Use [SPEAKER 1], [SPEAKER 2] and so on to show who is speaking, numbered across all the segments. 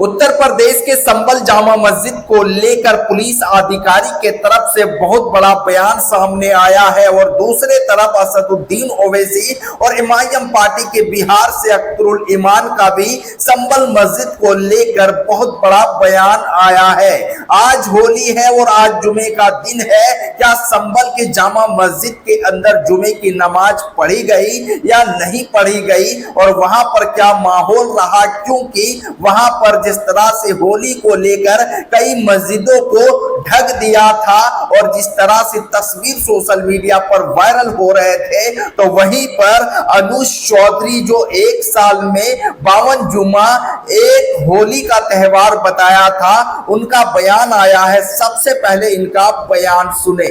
[SPEAKER 1] उत्तर प्रदेश के संबल जामा मस्जिद को लेकर पुलिस अधिकारी के तरफ से बहुत बड़ा बयान सामने आया है और दूसरे तरफ असदुद्दीन ओवैसी और इमाम पार्टी के बिहार से अख्तरुल ईमान का भी संबल मस्जिद को लेकर बहुत बड़ा बयान आया है। आज होली है और आज जुमे का दिन है। क्या संबल के जामा मस्जिद के अंदर जुमे की नमाज पढ़ी गई या नहीं पढ़ी गई और वहां पर क्या माहौल रहा, क्योंकि वहां पर जिस तरह से होली को लेकर कई मस्जिदों को ढक दिया था और जिस तरह से तस्वीर सोशल मीडिया पर वायरल हो रहे थे, तो वहीं पर अनुज चौधरी जो एक साल में 52 जुमा एक होली का त्योहार बताया था, उनका बयान आया है। सबसे पहले इनका बयान सुने।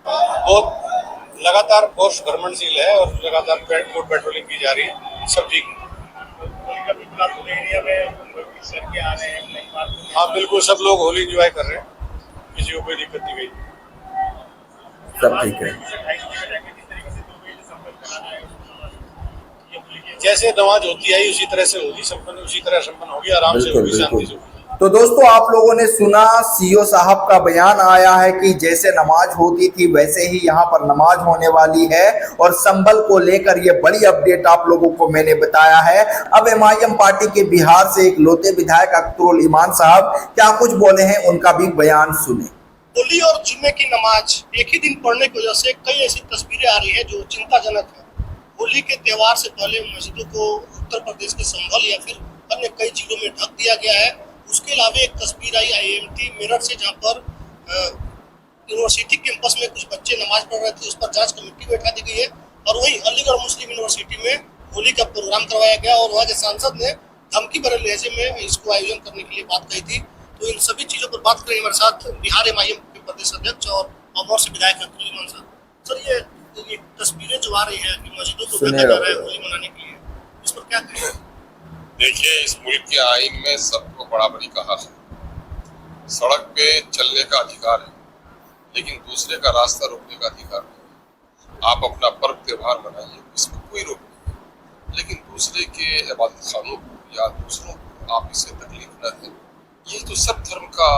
[SPEAKER 2] बहुत लगातार फोर्स गवर्नमेंटशील है और लगातार पेट्रोलिंग की जा रही है, सब ठीक है। हाँ बिल्कुल, सब लोग होली एंजॉय कर रहे हैं, किसी को कोई दिक्कत नहीं गई,
[SPEAKER 1] सब ठीक है।
[SPEAKER 2] जैसे नमाज होती है उसी तरह से होगी, संपन्न उसी तरह संपन्न होगी, आराम से होगी, शांति से होगी।
[SPEAKER 1] तो दोस्तों, आप लोगों ने सुना सीओ साहब का बयान आया है कि जैसे नमाज होती थी वैसे ही यहाँ पर नमाज होने वाली है और संबल को लेकर ये बड़ी अपडेट आप लोगों को मैंने बताया है। अब एमआईएम पार्टी के बिहार से एक लोते विधायक अख्तरुल ईमान साहब क्या कुछ बोले हैं, उनका भी बयान सुने।
[SPEAKER 3] होली और जुम्मे की नमाज एक ही दिन पढ़ने की वजह से कई ऐसी तस्वीरें आ रही है जो चिंताजनक है। होली के त्योहार से पहले मस्जिदों को उत्तर प्रदेश के संभल या फिर अन्य कई जिलों में ढक दिया गया है। उसके अलावा एक तस्वीर आई आईएमटी मेरठ से, जहां पर यूनिवर्सिटी कैंपस में कुछ बच्चे नमाज पढ़ रहे थे, उस पर जांच कमेटी बैठा दी गई है। और वहीं अलीगढ़ मुस्लिम यूनिवर्सिटी में होली का प्रोग्राम करवाया गया और वहाँ के सांसद ने धमकी भरे लहजे में इसको आयोजन करने के लिए बात कही थी। तो इन सभी चीजों पर बात करेंगे हमारे साथ बिहार एमआईएम के प्रदेश अध्यक्ष और अमर से विधायक अख्तरुल ईमान साहब। सर, ये तस्वीरें जो आ रही है कि मस्जिदों को ढका जा रहा है होली मनाने के लिए, इस पर क्या कहें?
[SPEAKER 4] देखिए, इस मुल्क के आईन में सबको बराबरी का हक है। सड़क पे चलने का अधिकार है, लेकिन दूसरे का रास्ता रोकने का अधिकार नहीं। आप अपना पर्व त्योहार मनाइए, इसमें कोई रोक नहीं, लेकिन दूसरे के इबादत खानों को या दूसरों को आप इससे तकलीफ न दें। ये तो सब धर्म का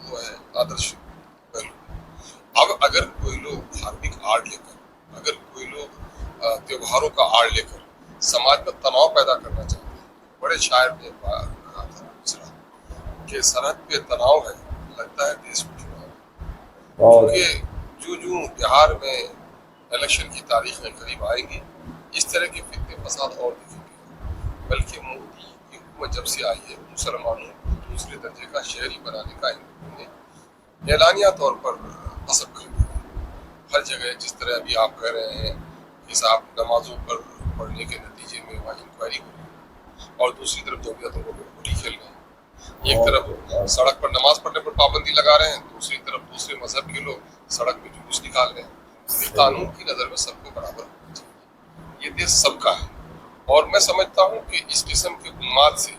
[SPEAKER 4] वो है आदर्श पहलू। अब अगर कोई लोग धार्मिक आड़ लेकर, अगर कोई लोग त्योहारों का आड़ लेकर समाज में तनाव पैदा करना चाहते हैं, बड़े शायर ने कहा था कि सरहद पे तनाव है, लगता है देश में चुनाव। क्योंकि जो बिहार में इलेक्शन की तारीखें करीब आएंगी, इस तरह के फितने फसाद और दिखेंगे। बल्कि मोदी की हुकूमत जब से आई है, मुसलमानों को दूसरे दर्जे का शहरी बनाने का इन्होंने एलानिया तौर पर कसब कर दिया। हर जगह जिस तरह अभी आप कह रहे हैं कि साहब नमाजों पर पढ़ने के नतीजे में वहाँ इंक्वायरी हो रही है और दूसरी तरफ जमहूरियतों को होली खेल रहे हैं। एक तरफ सड़क पर नमाज पढ़ने पर पाबंदी लगा रहे हैं, दूसरी तरफ दूसरे मजहब के लोग सड़क में जुलूस निकाल रहे हैं। कानून की नजर में सबको बराबर होना चाहिए। ये देश सबका है और मैं समझता हूँ कि इस किस्म के उन्माद से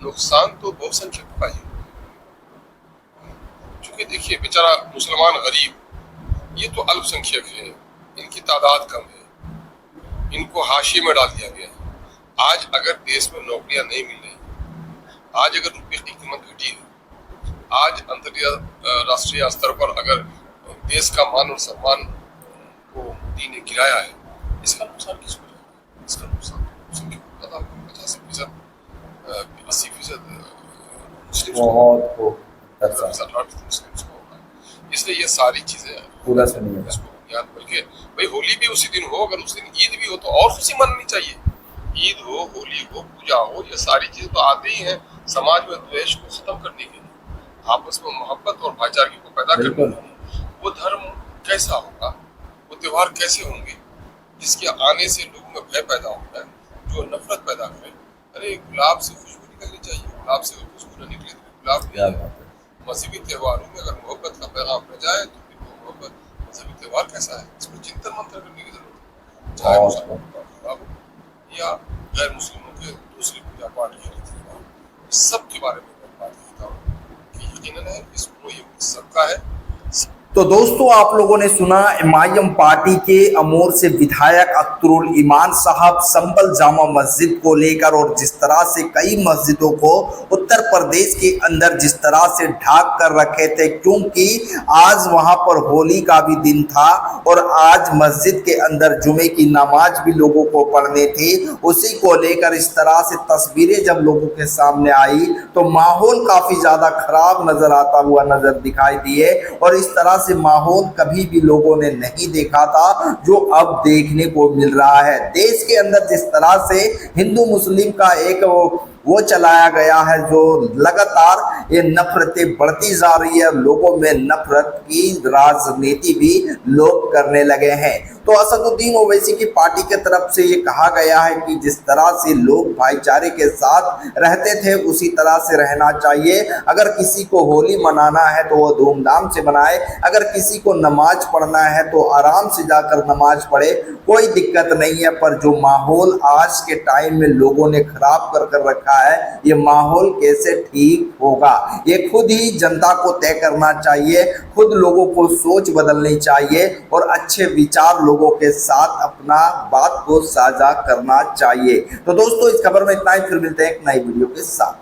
[SPEAKER 4] नुकसान तो बहुसंख्यक का ही। चूंकि देखिए, बेचारा मुसलमान गरीब ये तो अल्पसंख्यक है, इनकी तादाद कम है, इनको हाशिए में डाल दिया गया है। आज अगर देश में नौकरियां नहीं मिल रही, आज अगर रुपये की कीमत घटी है, आज अंतर्राष्ट्रीय स्तर पर अगर देश का मान और सम्मान को मोदी ने गिराया है, इसका नुकसान किसको जाएगा? इसका नुकसान 85%, 80% मुस्लिम को होगा। इसलिए ये सारी चीजें पूरा बल्कि भाई होली भी उसी दिन हो, अगर उस दिन ईद भी हो तो और खुशी मननी चाहिए। ईद हो, होली हो, पूजा हो, ये सारी चीज तो आते ही हैं समाज में द्वेष को खत्म करने के लिए, आपस में मोहब्बत और भाईचारे को पैदा करने के लिए। वो धर्म कैसा होगा, वो त्योहार कैसे होंगे जिसके आने से लोगों में भय पैदा होता है, जो नफरत पैदा करे। अरे गुलाब से खुशबू निकलनी चाहिए, गुलाब से खुशबू न निकले तो गुलाब। मजहबी त्योहारों में अगर मोहब्बत का पैगाम रह जाए तो फिर वो मोहब्बत मजहबी त्योहार कैसा है, इस पर चिंतन मंथन करने की जरूरत है। चाहे मुसलमान या गैर मुस्लिमों के दूसरी पूजा पाठ के रीति रिवाज, सब के बारे में मैं बात करता हूँ कि यकीनन है इसको ये सबका है।
[SPEAKER 1] तो दोस्तों आप लोगों ने सुना एमआईएम पार्टी के अमोर से विधायक अख्तरुल ईमान साहब संभल जामा मस्जिद को लेकर, और जिस तरह से कई मस्जिदों को उत्तर प्रदेश के अंदर जिस तरह से ढाक कर रखे थे, क्योंकि आज वहां पर होली का भी दिन था और आज मस्जिद के अंदर जुमे की नमाज भी लोगों को पढ़नी थी। उसी को लेकर इस तरह से तस्वीरें जब लोगों के सामने आई तो माहौल काफी ज्यादा खराब नजर आता हुआ नजर दिखाई दिए, और इस तरह से माहौल कभी भी लोगों ने नहीं देखा था जो अब देखने को मिल रहा है। देश के अंदर जिस तरह से हिंदू मुस्लिम का एक वो चलाया गया है, जो लगातार ये नफरतें बढ़ती जा रही है, लोगों में नफरत की राजनीति भी लोग करने लगे हैं। तो असदुद्दीन ओवैसी की पार्टी के तरफ से ये कहा गया है कि जिस तरह से लोग भाईचारे के साथ रहते थे उसी तरह से रहना चाहिए। अगर किसी को होली मनाना है तो वो धूमधाम से मनाए, अगर किसी को नमाज पढ़ना है तो आराम से जाकर नमाज पढ़े, कोई दिक्कत नहीं है। पर जो माहौल आज के टाइम में लोगों ने खराब कर रखा है, ये माहौल कैसे ठीक होगा, ये खुद ही जनता को तय करना चाहिए, खुद लोगों को सोच बदलनी चाहिए और अच्छे विचार लोगों के साथ अपना बात को साझा करना चाहिए। तो दोस्तों इस खबर में इतना ही, फिर मिलते हैं एक नई वीडियो के साथ।